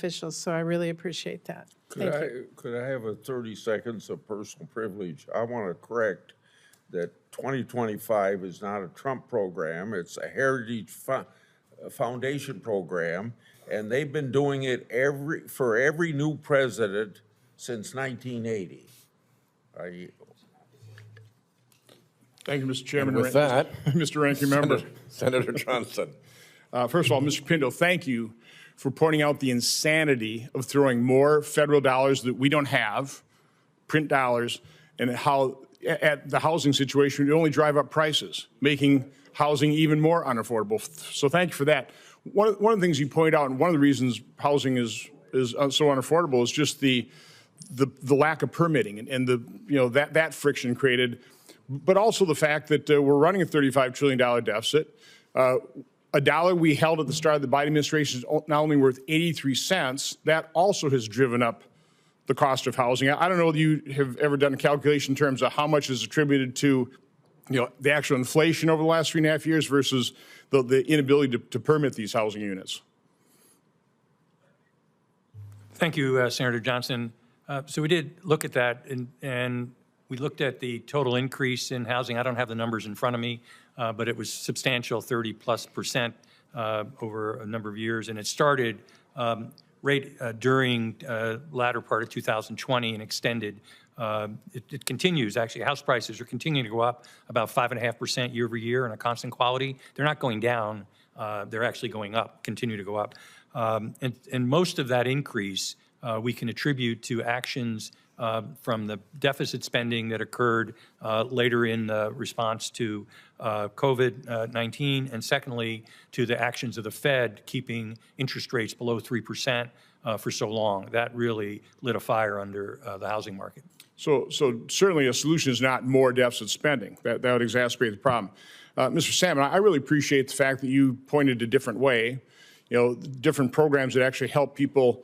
officials, so I really appreciate that. Thank you. Could I have a 30 seconds of personal privilege? I want to correct that 2025 is not a Trump program. It's a Heritage Foundation program, and they've been doing it for every new president since 1980. Thank you, Mr. Chairman. And with that, Mr. Ranking Member. Senator Johnson. First of all, Mr. Pinto, thank you for pointing out the insanity of throwing more federal dollars that we don't have, print dollars, and how at the housing situation, we only drive up prices, making housing even more unaffordable. So thank you for that. One of the things you point out, and one of the reasons housing is so unaffordable, is just the lack of permitting and that friction created, but also the fact that we're running a $35 trillion deficit. A dollar we held at the start of the Biden administration is not only worth 83 cents, that also has driven up the cost of housing. I don't know if you have ever done a calculation in terms of how much is attributed to the actual inflation over the last 3.5 years versus the inability to permit these housing units. Thank you, Senator Johnson. So we did look at that, and we looked at the total increase in housing. I don't have the numbers in front of me, but it was substantial, 30+% over a number of years. And it started during latter part of 2020 and extended. It continues, actually. House prices are continuing to go up about 5.5% year over year on a constant quality. They're not going down. They're actually going up, continue to go up. And most of that increase we can attribute to actions from the deficit spending that occurred later in the response to COVID-19, and secondly, to the actions of the Fed keeping interest rates below 3% for so long. That really lit a fire under the housing market. So certainly a solution is not more deficit spending. That would exacerbate the problem. Mr. Salmon, I really appreciate the fact that you pointed a different way, different programs that actually help people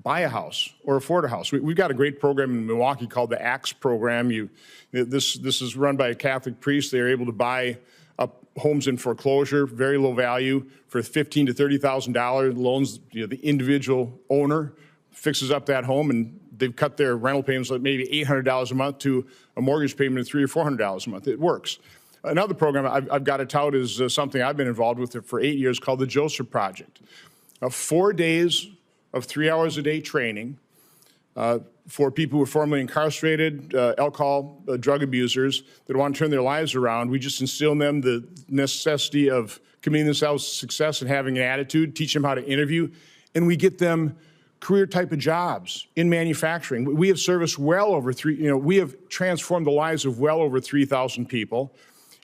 buy a house or afford a house. We've got a great program in Milwaukee called the ACTS program. This is run by a Catholic priest. They're able to buy up homes in foreclosure, very low value, for $15,000 to $30,000 loans. The individual owner fixes up that home, and they've cut their rental payments like maybe $800 a month to a mortgage payment of $300 or $400 a month. It works. Another program I've got to tout is something I've been involved with for 8 years called the Joseph Project. 4 days of 3 hours a day training for people who are formerly incarcerated, alcohol, drug abusers that want to turn their lives around. We just instill in them the necessity of committing themselves to success and having an attitude, teach them how to interview, and we get them career type of jobs in manufacturing. We have serviced well over we have transformed the lives of well over 3,000 people.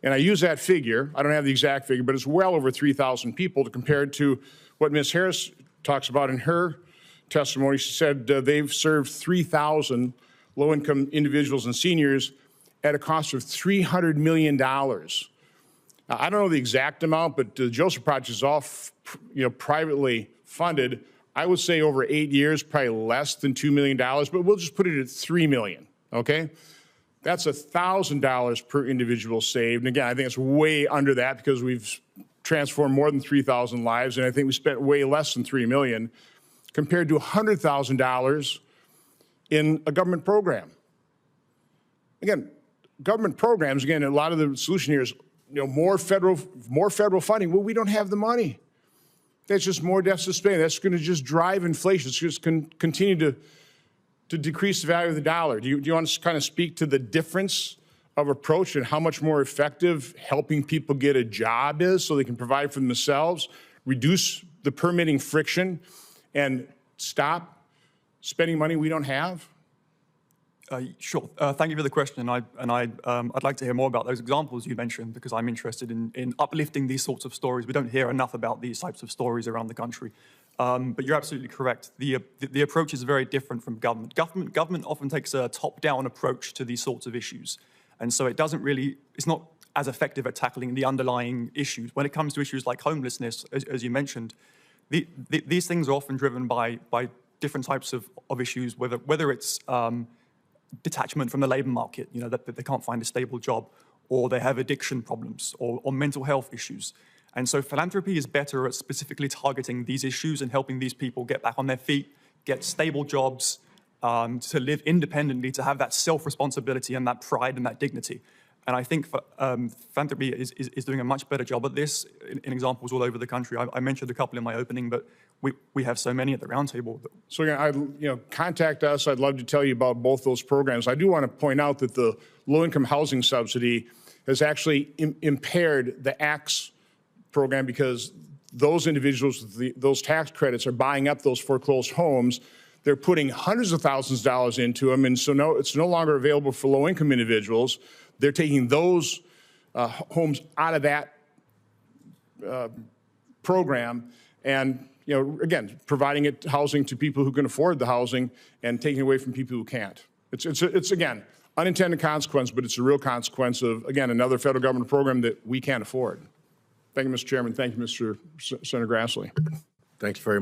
And I use that figure, I don't have the exact figure, but it's well over 3,000 people to compare it to what Ms. Harris talks about in her testimony. She said they've served 3,000 low-income individuals and seniors at a cost of $300 million. Now, I don't know the exact amount, but the Joseph Project is all privately funded. I would say over 8 years, probably less than $2 million, but we'll just put it at $3 million, okay? That's $1,000 per individual saved. And again, I think it's way under that because we've transformed more than 3,000 lives, and I think we spent way less than $3 million compared to $100,000 in a government program. Again, government programs, again, a lot of the solution here is more federal funding. Well, we don't have the money. That's just more deficit spending. That's going to just drive inflation. It's just continue to decrease the value of the dollar. Do you want to kind of speak to the difference of approach and how much more effective helping people get a job is so they can provide for themselves, reduce the permitting friction, and stop spending money we don't have? Sure. Thank you for the question, and I'd like to hear more about those examples you mentioned because I'm interested in uplifting these sorts of stories. We don't hear enough about these types of stories around the country. But you're absolutely correct. The approach is very different from government. Government often takes a top-down approach to these sorts of issues, and so it's not as effective at tackling the underlying issues. When it comes to issues like homelessness, as you mentioned, these things are often driven by different types of issues, whether it's detachment from the labor market, that they can't find a stable job, or they have addiction problems or mental health issues. And so philanthropy is better at specifically targeting these issues and helping these people get back on their feet, get stable jobs, to live independently, to have that self-responsibility and that pride and that dignity. And I think philanthropy is doing a much better job at this in examples all over the country. I mentioned a couple in my opening, but we have so many at the roundtable. So again, contact us. I'd love to tell you about both those programs. I do want to point out that the low-income housing subsidy has actually impaired the ACTS program because those individuals with those tax credits are buying up those foreclosed homes. They're putting hundreds of thousands of dollars into them, and so it's no longer available for low-income individuals. They're taking those homes out of that program and, again, providing housing to people who can afford the housing and taking away from people who can't. It's again, unintended consequence, but it's a real consequence of, again, another federal government program that we can't afford. Thank you, Mr. Chairman. Thank you, Mr. Senator Grassley. Thanks very much.